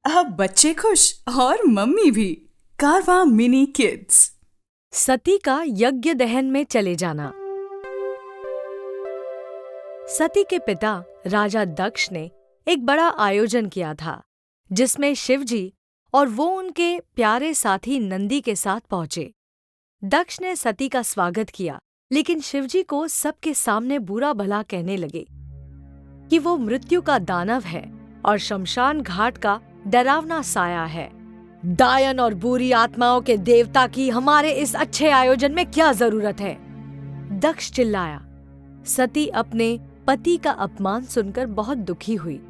अब बच्चे खुश और मम्मी भी। कारवां मिनी किड्स। सती का यज्ञ दहन में चले जाना। सती के पिता राजा दक्ष ने एक बड़ा आयोजन किया था, जिसमें शिवजी और वो उनके प्यारे साथी नंदी के साथ पहुंचे। दक्ष ने सती का स्वागत किया, लेकिन शिवजी को सबके सामने बुरा भला कहने लगे कि वो मृत्यु का दानव है और शमशान घाट का डरावना साया है। डायन और बुरी आत्माओं के देवता की हमारे इस अच्छे आयोजन में क्या जरूरत है? दक्ष चिल्लाया। सती अपने पति का अपमान सुनकर बहुत दुखी हुई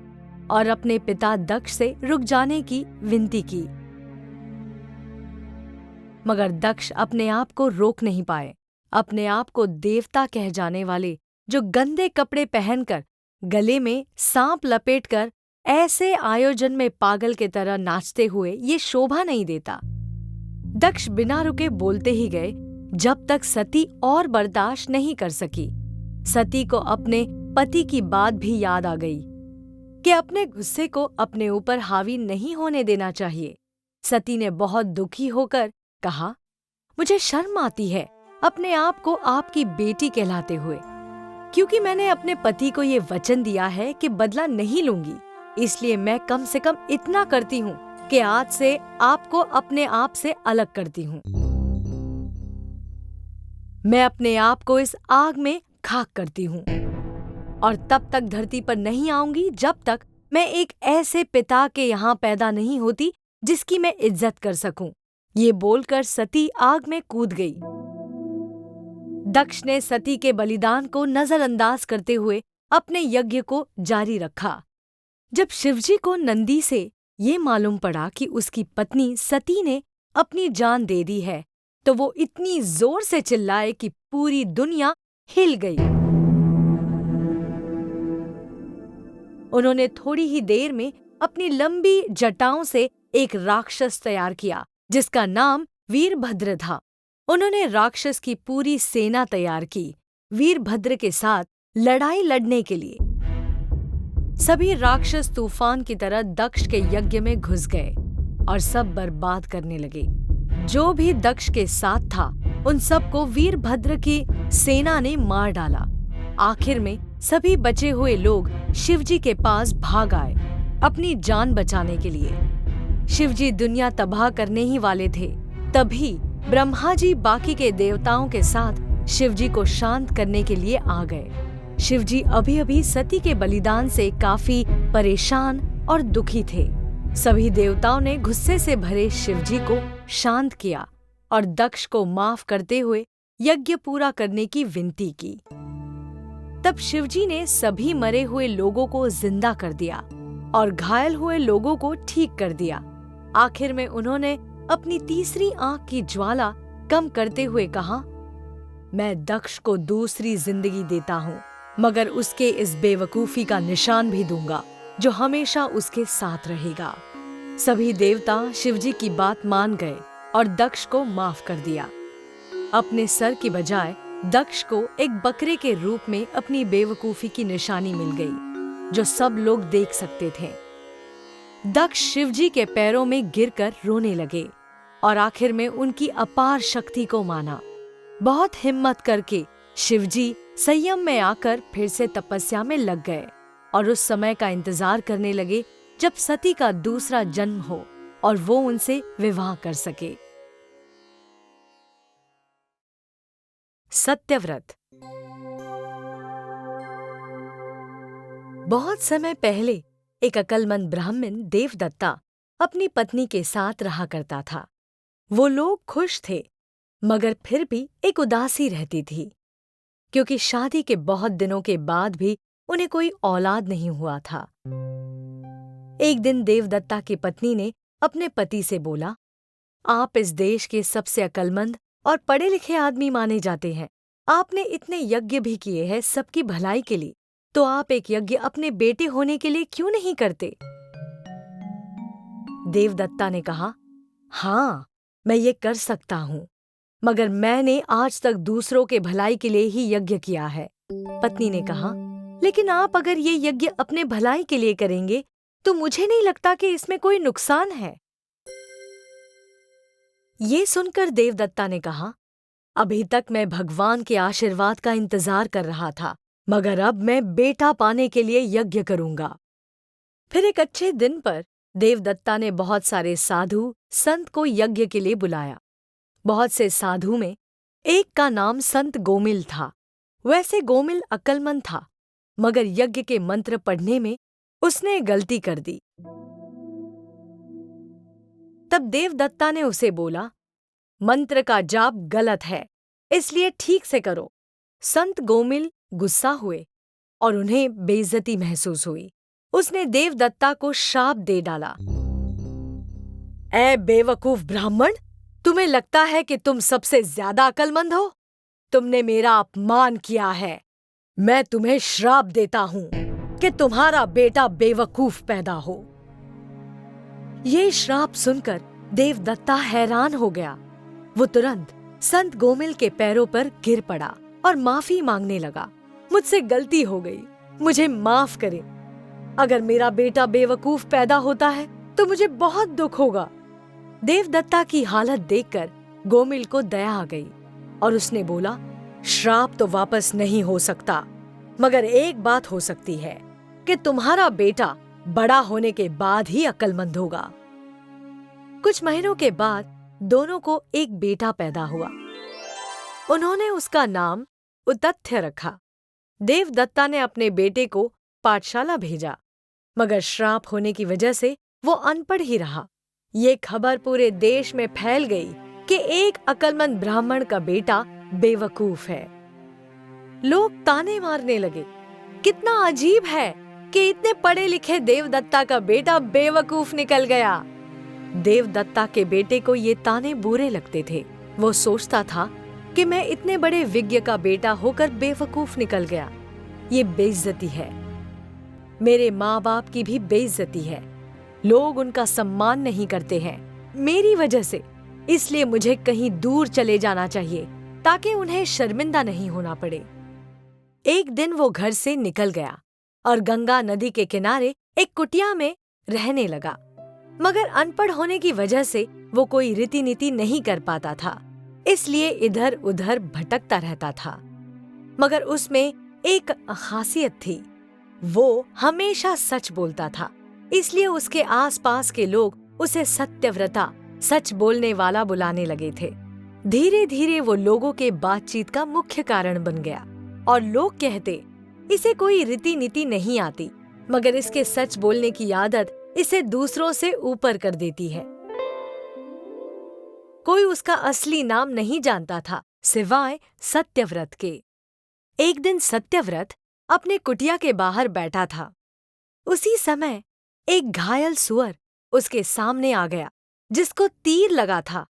और अपने पिता दक्ष से रुक जाने की विनती की, मगर दक्ष अपने आप को रोक नहीं पाए। अपने आप को देवता कह जाने वाले जो गंदे कपड़े पहनकर, गले में सांप लपेटकर ऐसे आयोजन में पागल के तरह नाचते हुए ये शोभा नहीं देता। दक्ष बिना रुके बोलते ही गए, जब तक सती और बर्दाश्त नहीं कर सकी। सती को अपने पति की बात भी याद आ गई कि अपने गुस्से को अपने ऊपर हावी नहीं होने देना चाहिए। सती ने बहुत दुखी होकर कहा, मुझे शर्म आती है अपने आप को आपकी बेटी कहलाते हुए, क्योंकि मैंने अपने पति को ये वचन दिया है कि बदला नहीं लूंगी। इसलिए मैं कम से कम इतना करती हूँ कि आज से आपको अपने आप से अलग करती हूँ। मैं अपने आप को इस आग में खाक करती हूँ और तब तक धरती पर नहीं आऊंगी जब तक मैं एक ऐसे पिता के यहाँ पैदा नहीं होती जिसकी मैं इज्जत कर सकूं। ये बोलकर सती आग में कूद गई। दक्ष ने सती के बलिदान को नजरअंदाज करते हुए अपने यज्ञ को जारी रखा। जब शिवजी को नंदी से ये मालूम पड़ा कि उसकी पत्नी सती ने अपनी जान दे दी है, तो वो इतनी जोर से चिल्लाए कि पूरी दुनिया हिल गई। उन्होंने थोड़ी ही देर में अपनी लंबी जटाओं से एक राक्षस तैयार किया, जिसका नाम वीरभद्र था। उन्होंने राक्षस की पूरी सेना तैयार की, वीरभद्र के साथ लड़ाई लड़ने के लिए। सभी राक्षस तूफान की तरह दक्ष के यज्ञ में घुस गए और सब बर्बाद करने लगे। जो भी दक्ष के साथ था, उन सबको वीरभद्र की सेना ने मार डाला। आखिर में सभी बचे हुए लोग शिवजी के पास भाग आए अपनी जान बचाने के लिए। शिवजी दुनिया तबाह करने ही वाले थे, तभी ब्रह्मा जी बाकी के देवताओं के साथ शिवजी को शांत करने के लिए आ गए। शिवजी अभी अभी सती के बलिदान से काफी परेशान और दुखी थे। सभी देवताओं ने गुस्से से भरे शिवजी को शांत किया और दक्ष को माफ करते हुए यज्ञ पूरा करने की विनती की। तब शिवजी ने सभी मरे हुए लोगों को जिंदा कर दिया और घायल हुए लोगों को ठीक कर दिया। आखिर में उन्होंने अपनी तीसरी आंख की ज्वाला कम करते हुए कहा, मैं दक्ष को दूसरी जिंदगी देता हूँ, मगर उसके इस बेवकूफी का निशान भी दूंगा जो हमेशा उसके साथ रहेगा। सभी देवता शिवजी की बात मान गए और दक्ष को माफ कर दिया। अपने सर की बजाय दक्ष को एक बकरे के रूप में अपनी बेवकूफी की निशानी मिल गई, जो सब लोग देख सकते थे। दक्ष शिवजी के पैरों में गिरकर रोने लगे और आखिर में उनकी अपार शक्ति को माना। बहुत हिम्मत करके शिवजी संयम में आकर फिर से तपस्या में लग गए और उस समय का इंतजार करने लगे जब सती का दूसरा जन्म हो और वो उनसे विवाह कर सके। सत्यव्रत। बहुत समय पहले एक अक्लमंद ब्राह्मण देवदत्ता अपनी पत्नी के साथ रहा करता था। वो लोग खुश थे, मगर फिर भी एक उदासी रहती थी, क्योंकि शादी के बहुत दिनों के बाद भी उन्हें कोई औलाद नहीं हुआ था। एक दिन देवदत्ता की पत्नी ने अपने पति से बोला, आप इस देश के सबसे अक्लमंद और पढ़े लिखे आदमी माने जाते हैं। आपने इतने यज्ञ भी किए हैं सबकी भलाई के लिए, तो आप एक यज्ञ अपने बेटे होने के लिए क्यों नहीं करते? देवदत्ता ने कहा, हाँ, मैं ये कर सकता हूँ, मगर मैंने आज तक दूसरों के भलाई के लिए ही यज्ञ किया है। पत्नी ने कहा, लेकिन आप अगर ये यज्ञ अपने भलाई के लिए करेंगे तो मुझे नहीं लगता कि इसमें कोई नुकसान है। ये सुनकर देवदत्ता ने कहा, अभी तक मैं भगवान के आशीर्वाद का इंतजार कर रहा था, मगर अब मैं बेटा पाने के लिए यज्ञ करूंगा। फिर एक अच्छे दिन पर देवदत्ता ने बहुत सारे साधु संत को यज्ञ के लिए बुलाया। बहुत से साधु में एक का नाम संत गोमिल था। वैसे गोमिल अक्लमंद था, मगर यज्ञ के मंत्र पढ़ने में उसने गलती कर दी। तब देवदत्ता ने उसे बोला, मंत्र का जाप गलत है, इसलिए ठीक से करो। संत गोमिल गुस्सा हुए और उन्हें बेइज्जती महसूस हुई। उसने देवदत्ता को शाप दे डाला, ऐ बेवकूफ ब्राह्मण, तुम्हें लगता है कि तुम सबसे ज्यादा अक्लमंद हो? तुमने मेरा अपमान किया है। मैं तुम्हें श्राप देता हूं कि तुम्हारा बेटा बेवकूफ पैदा हो। ये श्राप सुनकर देवदत्ता हैरान हो गया। वो तुरंत संत गोमिल के पैरों पर गिर पड़ा और माफी मांगने लगा। मुझसे गलती हो गई, मुझे माफ करें। अगर मेरा बेटा बेवकूफ पैदा होता है तो मुझे बहुत दुख होगा। देवदत्ता की हालत देखकर गोमिल को दया आ गई और उसने बोला, श्राप तो वापस नहीं हो सकता, मगर एक बात हो सकती है कि तुम्हारा बेटा बड़ा होने के बाद ही अक्लमंद होगा। कुछ महीनों के बाद दोनों को एक बेटा पैदा हुआ। उन्होंने उसका नाम उतथ्य रखा। देवदत्ता ने अपने बेटे को पाठशाला भेजा, मगर श्राप होने की वजह से वो अनपढ़ ही रहा। ये खबर पूरे देश में फैल गई कि एक अक्लमंद ब्राह्मण का बेटा बेवकूफ है। लोग ताने मारने लगे, कितना अजीब है कि इतने पढ़े लिखे देवदत्ता का बेटा बेवकूफ निकल गया। देवदत्ता के बेटे को ये ताने बुरे लगते थे। वो सोचता था कि मैं इतने बड़े विज्ञ का बेटा होकर बेवकूफ निकल गया। ये बेइज्जती है, मेरे माँ बाप की भी बेइज्जती है। लोग उनका सम्मान नहीं करते हैं मेरी वजह से, इसलिए मुझे कहीं दूर चले जाना चाहिए ताकि उन्हें शर्मिंदा नहीं होना पड़े। एक दिन वो घर से निकल गया और गंगा नदी के किनारे एक कुटिया में रहने लगा, मगर अनपढ़ होने की वजह से वो कोई रीति नीति नहीं कर पाता था, इसलिए इधर उधर भटकता रहता था। मगर उसमें एक खासियत थी, वो हमेशा सच बोलता था, इसलिए उसके आसपास के लोग उसे सत्यव्रता, सच बोलने वाला बुलाने लगे थे। धीरे धीरे वो लोगों के बातचीत का मुख्य कारण बन गया और लोग कहते, इसे कोई रीति नीति नहीं आती, मगर इसके सच बोलने की आदत इसे दूसरों से ऊपर कर देती है। कोई उसका असली नाम नहीं जानता था सिवाय सत्यव्रत के। एक दिन सत्यव्रत अपने कुटिया के बाहर बैठा था। उसी समय एक घायल सुअर उसके सामने आ गया जिसको तीर लगा था।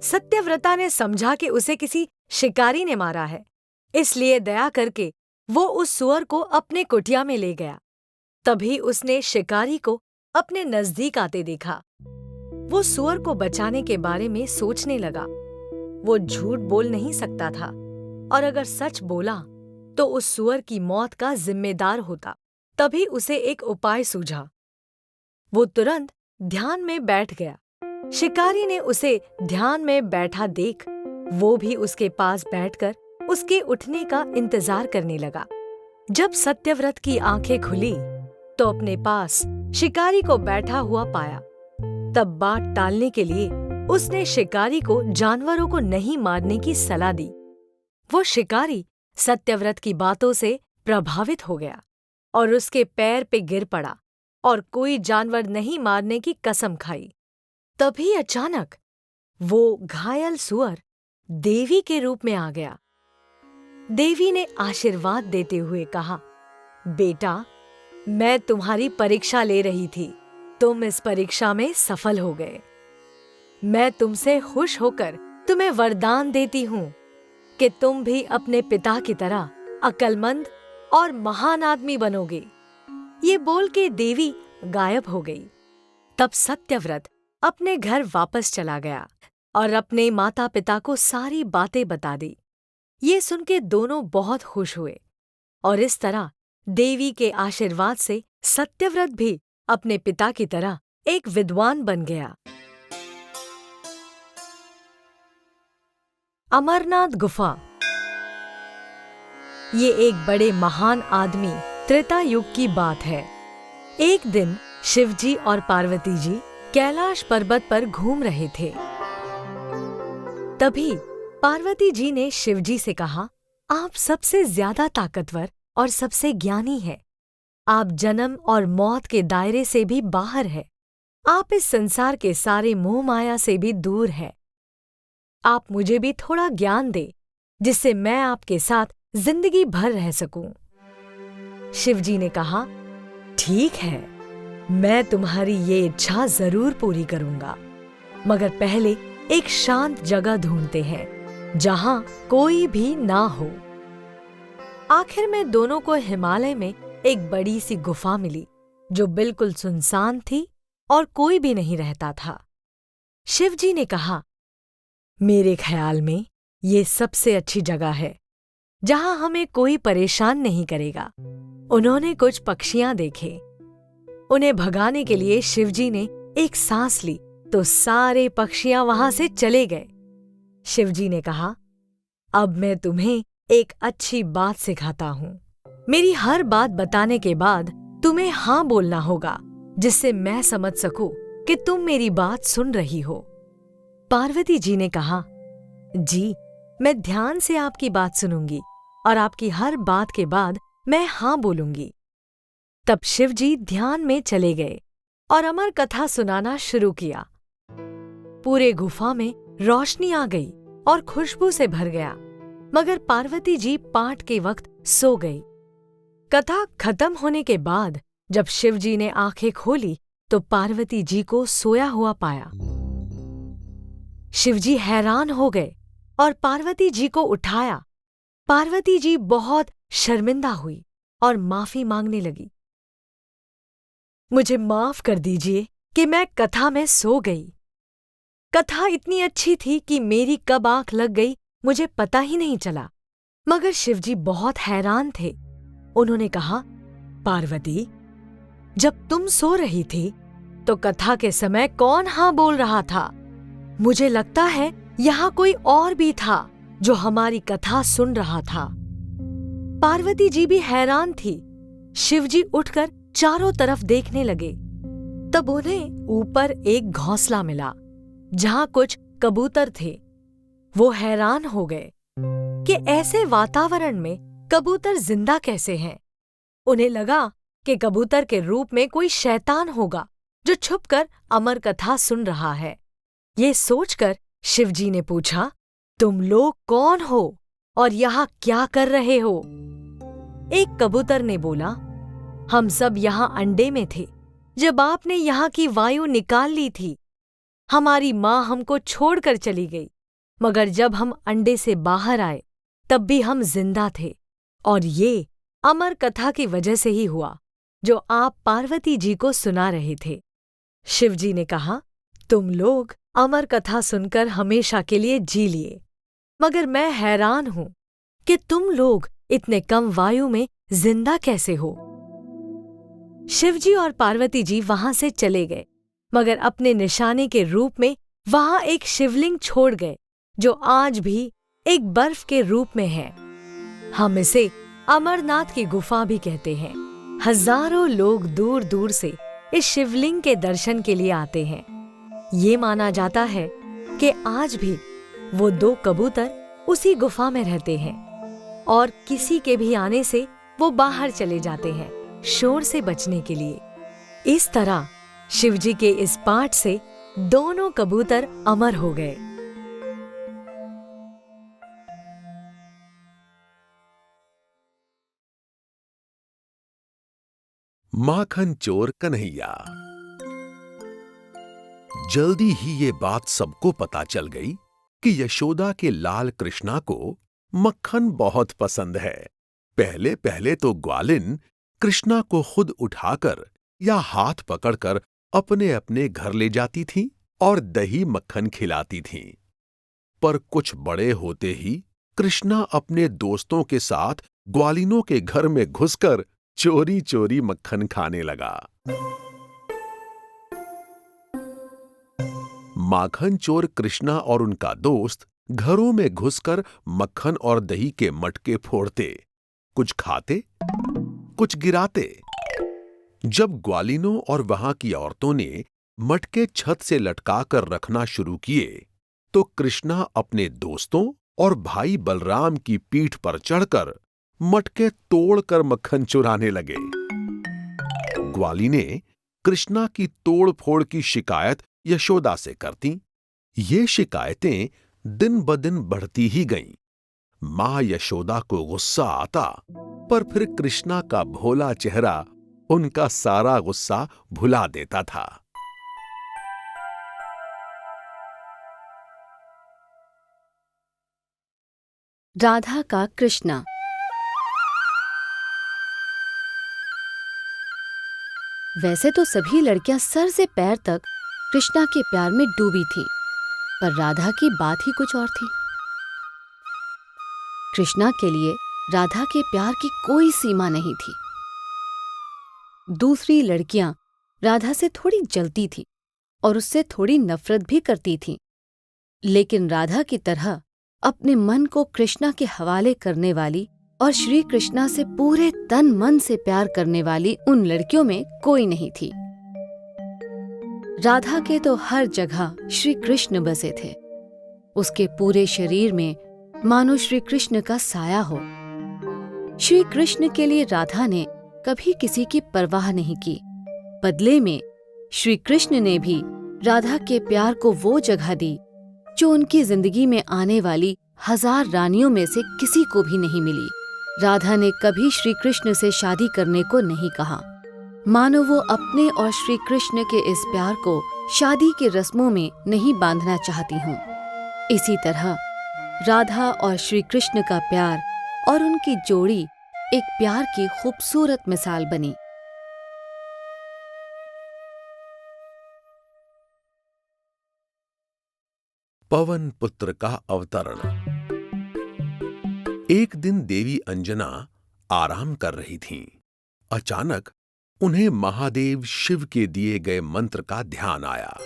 सत्यव्रता ने समझा कि उसे किसी शिकारी ने मारा है, इसलिए दया करके वो उस सुअर को अपने कुटिया में ले गया। तभी उसने शिकारी को अपने नजदीक आते देखा। वो सुअर को बचाने के बारे में सोचने लगा। वो झूठ बोल नहीं सकता था और अगर सच बोला तो उस सुअर की मौत का जिम्मेदार होता। तभी उसे एक उपाय सूझा। वो तुरंत ध्यान में बैठ गया। शिकारी ने उसे ध्यान में बैठा देख वो भी उसके पास बैठकर उसके उठने का इंतजार करने लगा। जब सत्यव्रत की आंखें खुली तो अपने पास शिकारी को बैठा हुआ पाया। तब बात टालने के लिए उसने शिकारी को जानवरों को नहीं मारने की सलाह दी। वो शिकारी सत्यव्रत की बातों से प्रभावित हो गया और उसके पैर पे गिर पड़ा और कोई जानवर नहीं मारने की कसम खाई। तभी अचानक वो घायल सुअर देवी के रूप में आ गया। देवी ने आशीर्वाद देते हुए कहा, बेटा, मैं तुम्हारी परीक्षा ले रही थी, तुम इस परीक्षा में सफल हो गए। मैं तुमसे खुश होकर तुम्हें वरदान देती हूँ कि तुम भी अपने पिता की तरह अक्लमंद और महान आदमी बनोगे। ये बोल के देवी गायब हो गई। तब सत्यव्रत अपने घर वापस चला गया और अपने माता पिता को सारी बातें बता दी। ये सुन के दोनों बहुत खुश हुए और इस तरह देवी के आशीर्वाद से सत्यव्रत भी अपने पिता की तरह एक विद्वान बन गया। अमरनाथ गुफा। ये एक बड़े महान आदमी त्रेता युग की बात है। एक दिन शिवजी और पार्वती जी कैलाश पर्वत पर घूम रहे थे। तभी पार्वती जी ने शिवजी से कहा, आप सबसे ज्यादा ताकतवर और सबसे ज्ञानी है। आप जन्म और मौत के दायरे से भी बाहर है। आप इस संसार के सारे मोह माया से भी दूर है। आप मुझे भी थोड़ा ज्ञान दे, जिससे मैं आपके साथ जिंदगी भर रह सकूं। शिवजी ने कहा, ठीक है, मैं तुम्हारी ये इच्छा जरूर पूरी करूंगा, मगर पहले एक शांत जगह ढूंढते हैं जहां कोई भी ना हो। आखिर में दोनों को हिमालय में एक बड़ी सी गुफा मिली जो बिल्कुल सुनसान थी और कोई भी नहीं रहता था। शिवजी ने कहा, मेरे ख्याल में ये सबसे अच्छी जगह है जहां हमें कोई परेशान नहीं करेगा। उन्होंने कुछ पक्षियां देखे। उन्हें भगाने के लिए शिवजी ने एक सांस ली तो सारे पक्षियां वहां से चले गए। शिवजी ने कहा, अब मैं तुम्हें एक अच्छी बात सिखाता हूं। मेरी हर बात बताने के बाद तुम्हें हाँ बोलना होगा, जिससे मैं समझ सकूं कि तुम मेरी बात सुन रही हो। पार्वती जी ने कहा, जी, मैं ध्यान से आपकी बात सुनूंगी और आपकी हर बात के बाद मैं हाँ बोलूंगी। तब शिवजी ध्यान में चले गए और अमर कथा सुनाना शुरू किया। पूरे गुफा में रोशनी आ गई और खुशबू से भर गया, मगर पार्वती जी पाठ के वक्त सो गई। कथा खत्म होने के बाद जब शिवजी ने आंखें खोली तो पार्वती जी को सोया हुआ पाया। शिवजी हैरान हो गए और पार्वती जी को उठाया। पार्वती जी बहुत शर्मिंदा हुई और माफी मांगने लगी। मुझे माफ कर दीजिए कि मैं कथा में सो गई। कथा इतनी अच्छी थी कि मेरी कब आंख लग गई मुझे पता ही नहीं चला। मगर शिवजी बहुत हैरान थे। उन्होंने कहा, पार्वती, जब तुम सो रही थी तो कथा के समय कौन हाँ बोल रहा था? मुझे लगता है यहाँ कोई और भी था जो हमारी कथा सुन रहा था। पार्वती जी भी हैरान थी। शिवजी उठकर चारों तरफ देखने लगे। तब उन्हें ऊपर एक घोंसला मिला जहां कुछ कबूतर थे। वो हैरान हो गए कि ऐसे वातावरण में कबूतर जिंदा कैसे हैं। उन्हें लगा कि कबूतर के रूप में कोई शैतान होगा जो छुपकर अमर कथा सुन रहा है। ये सोचकर शिवजी ने पूछा, तुम लोग कौन हो और यहाँ क्या कर रहे हो? एक कबूतर ने बोला, हम सब यहाँ अंडे में थे जब आपने यहाँ की वायु निकाल ली थी। हमारी माँ हमको छोड़कर चली गई, मगर जब हम अंडे से बाहर आए तब भी हम जिंदा थे, और ये अमर कथा की वजह से ही हुआ जो आप पार्वती जी को सुना रहे थे। शिवजी ने कहा, तुम लोग अमर कथा सुनकर हमेशा के लिए जी लिए, मगर मैं हैरान हूं कि तुम लोग इतने कम वायु में जिंदा कैसे हो। शिवजी और पार्वती जी वहां से चले गए, मगर अपने निशाने के रूप में वहां एक शिवलिंग छोड़ गए जो आज भी एक बर्फ के रूप में है। हम इसे अमरनाथ की गुफा भी कहते हैं। हजारों लोग दूर दूर से इस शिवलिंग के दर्शन के लिए आते हैं। ये माना जाता है कि आज भी वो 2 कबूतर उसी गुफा में रहते हैं और किसी के भी आने से वो बाहर चले जाते हैं, शोर से बचने के लिए। इस तरह शिवजी के इस पाठ से दोनों कबूतर अमर हो गए। माखन चोर कन्हैया। जल्दी ही ये बात सबको पता चल गई कि यशोदा के लाल कृष्णा को मक्खन बहुत पसंद है। पहले पहले तो ग्वालिन कृष्णा को खुद उठाकर या हाथ पकड़कर अपने अपने घर ले जाती थीं और दही मक्खन खिलाती थीं। पर कुछ बड़े होते ही कृष्णा अपने दोस्तों के साथ ग्वालिनों के घर में घुसकर चोरी चोरी मक्खन खाने लगा। माखन चोर कृष्णा और उनका दोस्त घरों में घुसकर मक्खन और दही के मटके फोड़ते, कुछ खाते, कुछ गिराते। जब ग्वालिनों और वहां की औरतों ने मटके छत से लटकाकर रखना शुरू किए, तो कृष्णा अपने दोस्तों और भाई बलराम की पीठ पर चढ़कर मटके तोड़कर मक्खन चुराने लगे। ग्वालिनें कृष्णा की तोड़-फोड़ की शिकायत यशोदा से करतीं। ये शिकायतें दिन ब दिन बढ़ती ही गईं। मां यशोदा को गुस्सा आता, पर फिर कृष्णा का भोला चेहरा उनका सारा गुस्सा भुला देता था। राधा का कृष्णा। वैसे तो सभी लड़कियां सर से पैर तक कृष्णा के प्यार में डूबी थीं, पर राधा की बात ही कुछ और थी। कृष्णा के लिए राधा के प्यार की कोई सीमा नहीं थी। दूसरी लड़कियां राधा से थोड़ी जलती थीं और उससे थोड़ी नफरत भी करती थीं, लेकिन राधा की तरह अपने मन को कृष्णा के हवाले करने वाली और श्री कृष्णा से पूरे तन मन से प्यार करने वाली उन लड़कियों में कोई नहीं थी। राधा के तो हर जगह श्री कृष्ण बसे थे। उसके पूरे शरीर में मानो श्री कृष्ण का साया हो। श्री कृष्ण के लिए राधा ने कभी किसी की परवाह नहीं की। बदले में श्री कृष्ण ने भी राधा के प्यार को वो जगह दी जो उनकी जिंदगी में आने वाली 1000 रानियों में से किसी को भी नहीं मिली। राधा ने कभी श्री कृष्ण से शादी करने को नहीं कहा, मानो वो अपने और श्री कृष्ण के इस प्यार को शादी की रस्मों में नहीं बांधना चाहती हूँ। इसी तरह राधा और श्री कृष्ण का प्यार और उनकी जोड़ी एक प्यार की खूबसूरत मिसाल बनी। पवन पुत्र का अवतरण। एक दिन देवी अंजना आराम कर रही थीं। अचानक उन्हें महादेव शिव के दिए गए मंत्र का ध्यान आया।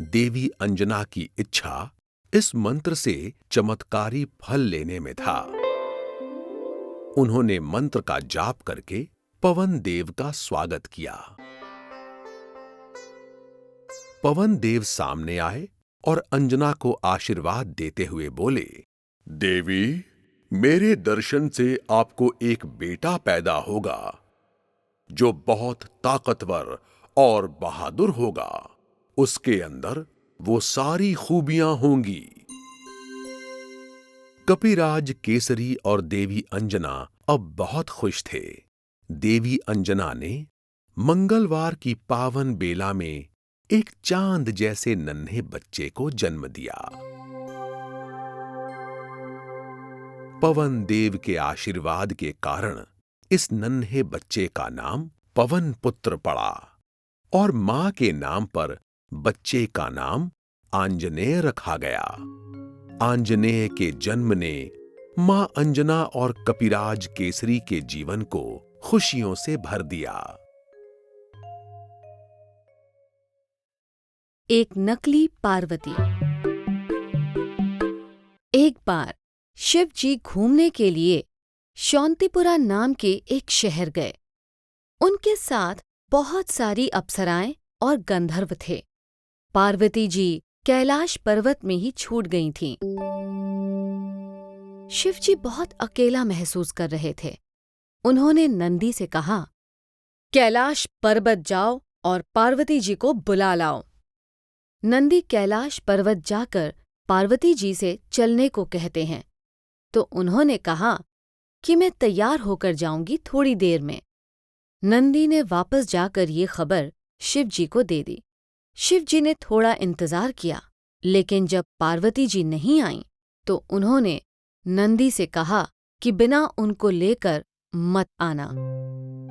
देवी अंजना की इच्छा इस मंत्र से चमत्कारी फल लेने में था। उन्होंने मंत्र का जाप करके पवन देव का स्वागत किया। पवन देव सामने आए और अंजना को आशीर्वाद देते हुए बोले, देवी, मेरे दर्शन से आपको एक बेटा पैदा होगा जो बहुत ताकतवर और बहादुर होगा। उसके अंदर वो सारी खूबियां होंगी। कपिराज केसरी और देवी अंजना अब बहुत खुश थे। देवी अंजना ने मंगलवार की पावन बेला में एक चांद जैसे नन्हे बच्चे को जन्म दिया। पवन देव के आशीर्वाद के कारण इस नन्हे बच्चे का नाम पवन पुत्र पड़ा और मां के नाम पर बच्चे का नाम आंजनेय रखा गया। आंजनेय के जन्म ने मां अंजना और कपिराज केसरी के जीवन को खुशियों से भर दिया। एक नकली पार्वती। एक बार शिव जी घूमने के लिए शौंतिपुरा नाम के एक शहर गए। उनके साथ बहुत सारी अप्सराएं और गंधर्व थे। पार्वती जी कैलाश पर्वत में ही छूट गई थीं। शिव जी बहुत अकेला महसूस कर रहे थे। उन्होंने नंदी से कहा, कैलाश पर्वत जाओ और पार्वती जी को बुला लाओ। नंदी कैलाश पर्वत जाकर पार्वती जी से चलने को कहते हैं, तो उन्होंने कहा कि मैं तैयार होकर जाऊंगी थोड़ी देर में। नंदी ने वापस जाकर ये खबर शिव जी को दे दी। शिव जी ने थोड़ा इंतजार किया, लेकिन जब पार्वती जी नहीं आईं, तो उन्होंने नंदी से कहा कि बिना उनको लेकर मत आना।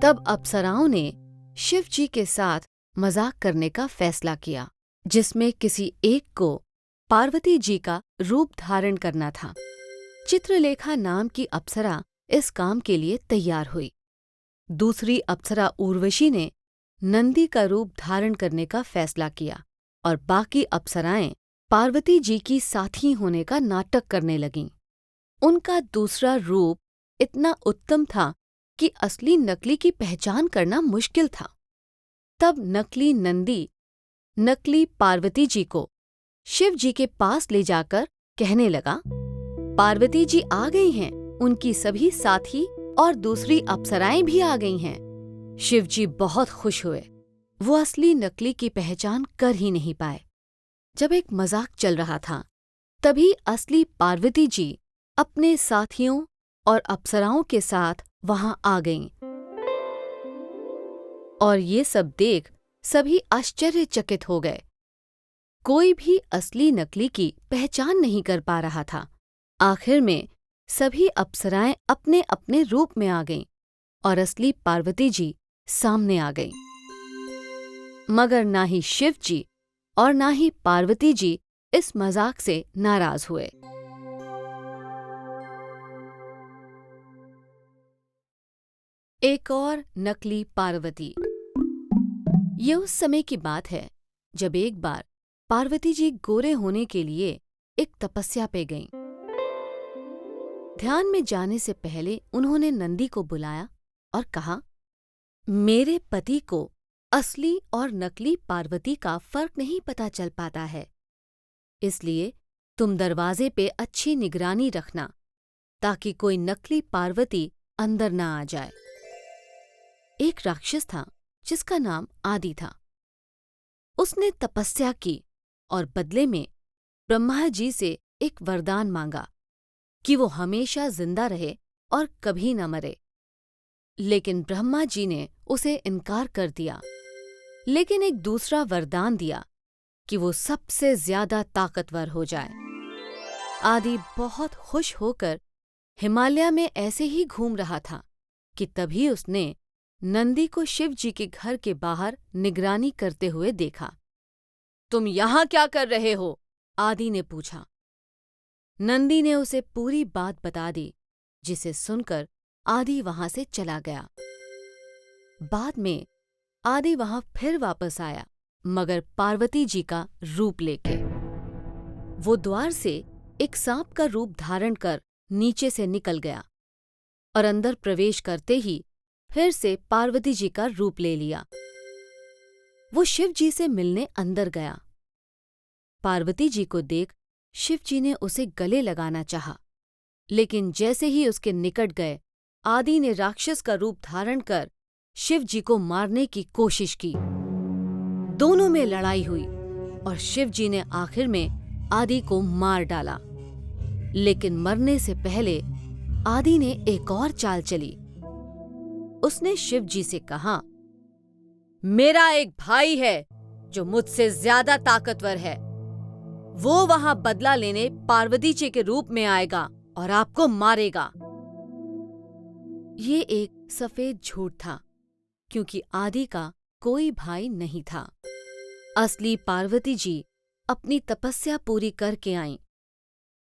तब अप्सराओं ने शिव जी के साथ मजाक करने का फैसला किया, जिसमें किसी एक को पार्वती जी का रूप धारण करना था। चित्रलेखा नाम की अप्सरा इस काम के लिए तैयार हुई। दूसरी अप्सरा उर्वशी ने नंदी का रूप धारण करने का फैसला किया और बाकी अप्सराएं पार्वती जी की साथी होने का नाटक करने लगीं। उनका दूसरा रूप इतना उत्तम था कि असली नकली की पहचान करना मुश्किल था। तब नकली नंदी नकली पार्वती जी को शिव जी के पास ले जाकर कहने लगा, पार्वती जी आ गई हैं, उनकी सभी साथी और दूसरी अप्सराएं भी आ गई हैं। शिव जी बहुत खुश हुए। वो असली नकली की पहचान कर ही नहीं पाए। जब एक मजाक चल रहा था, तभी असली पार्वती जी अपने साथियों और अप्सराओं के साथ वहां आ गईं। और ये सब देख सभी आश्चर्यचकित हो गए। कोई भी असली नकली की पहचान नहीं कर पा रहा था। आखिर में सभी अप्सराएं अपने अपने रूप में आ गईं और असली पार्वती जी सामने आ गईं। मगर ना ही शिव जी और ना ही पार्वती जी इस मजाक से नाराज हुए। एक और नकली पार्वती। ये उस समय की बात है जब एक बार पार्वती जी गोरे होने के लिए एक तपस्या पे गईं। ध्यान में जाने से पहले उन्होंने नंदी को बुलाया और कहा, मेरे पति को असली और नकली पार्वती का फर्क नहीं पता चल पाता है, इसलिए तुम दरवाजे पे अच्छी निगरानी रखना ताकि कोई नकली पार्वती अंदर ना आ जाए। एक राक्षस था जिसका नाम आदि था। उसने तपस्या की और बदले में ब्रह्मा जी से एक वरदान मांगा कि वो हमेशा जिंदा रहे और कभी न मरे। लेकिन ब्रह्मा जी ने उसे इनकार कर दिया, लेकिन एक दूसरा वरदान दिया कि वो सबसे ज्यादा ताकतवर हो जाए। आदि बहुत खुश होकर हिमालय में ऐसे ही घूम रहा था कि तभी उसने नंदी को शिव जी के घर के बाहर निगरानी करते हुए देखा। तुम यहां क्या कर रहे हो? आदि ने पूछा। नंदी ने उसे पूरी बात बता दी, जिसे सुनकर आदि वहां से चला गया। बाद में आदि वहां फिर वापस आया, मगर पार्वती जी का रूप लेके। वो द्वार से एक सांप का रूप धारण कर नीचे से निकल गया और अंदर प्रवेश करते ही फिर से पार्वती जी का रूप ले लिया। वो शिव जी से मिलने अंदर गया। पार्वती जी को देख शिव जी ने उसे गले लगाना चाहा, लेकिन जैसे ही उसके निकट गए, आदि ने राक्षस का रूप धारण कर शिव जी को मारने की कोशिश की। दोनों में लड़ाई हुई और शिव जी ने आखिर में आदि को मार डाला। लेकिन मरने से पहले आदि ने एक और चाल चली। उसने शिव जी से कहा, मेरा एक भाई है जो मुझसे ज्यादा ताकतवर है। वो वहां बदला लेने पार्वती जी के रूप में आएगा और आपको मारेगा। ये एक सफेद झूठ था, क्योंकि आदि का कोई भाई नहीं था। असली पार्वती जी अपनी तपस्या पूरी करके आईं,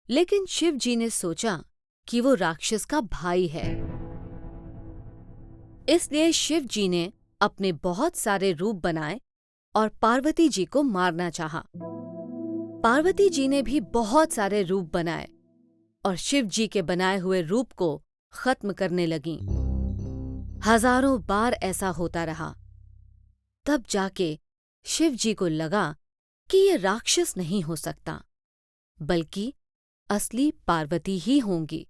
लेकिन शिव जी ने सोचा कि वो राक्षस का भाई है। इसलिए शिव जी ने अपने बहुत सारे रूप बनाए और पार्वती जी को मारना चाहा। पार्वती जी ने भी बहुत सारे रूप बनाए और शिव जी के बनाए हुए रूप को खत्म करने लगीं। हजारों बार ऐसा होता रहा। तब जाके शिव जी को लगा कि ये राक्षस नहीं हो सकता, बल्कि असली पार्वती ही होंगी,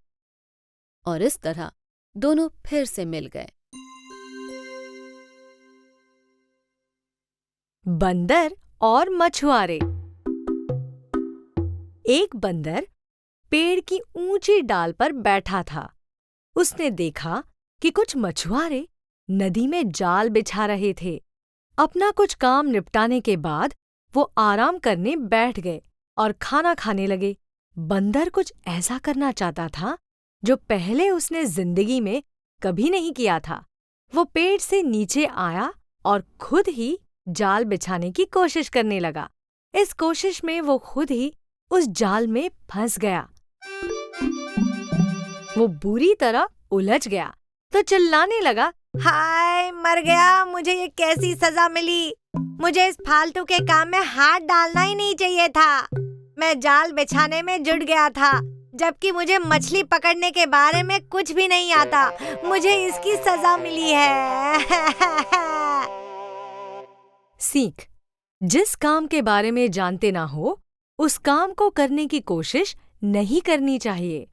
और इस तरह दोनों फिर से मिल गए। बंदर और मछुआरे। एक बंदर पेड़ की ऊंची डाल पर बैठा था। उसने देखा कि कुछ मछुआरे नदी में जाल बिछा रहे थे। अपना कुछ काम निपटाने के बाद वो आराम करने बैठ गए और खाना खाने लगे। बंदर कुछ ऐसा करना चाहता था जो पहले उसने जिंदगी में कभी नहीं किया था। वो पेड़ से नीचे आया और खुद ही जाल बिछाने की कोशिश करने लगा। इस कोशिश में वो खुद ही उस जाल में फंस गया। वो बुरी तरह उलझ गया तो चिल्लाने लगा, हाय मर गया, मुझे ये कैसी सजा मिली। मुझे इस फालतू के काम में हाथ डालना ही नहीं चाहिए था। मैं जाल बिछाने में जुट गया था, जबकि मुझे मछली पकड़ने के बारे में कुछ भी नहीं आता। मुझे इसकी सजा मिली है। सीख: जिस काम के बारे में जानते ना हो, उस काम को करने की कोशिश नहीं करनी चाहिए।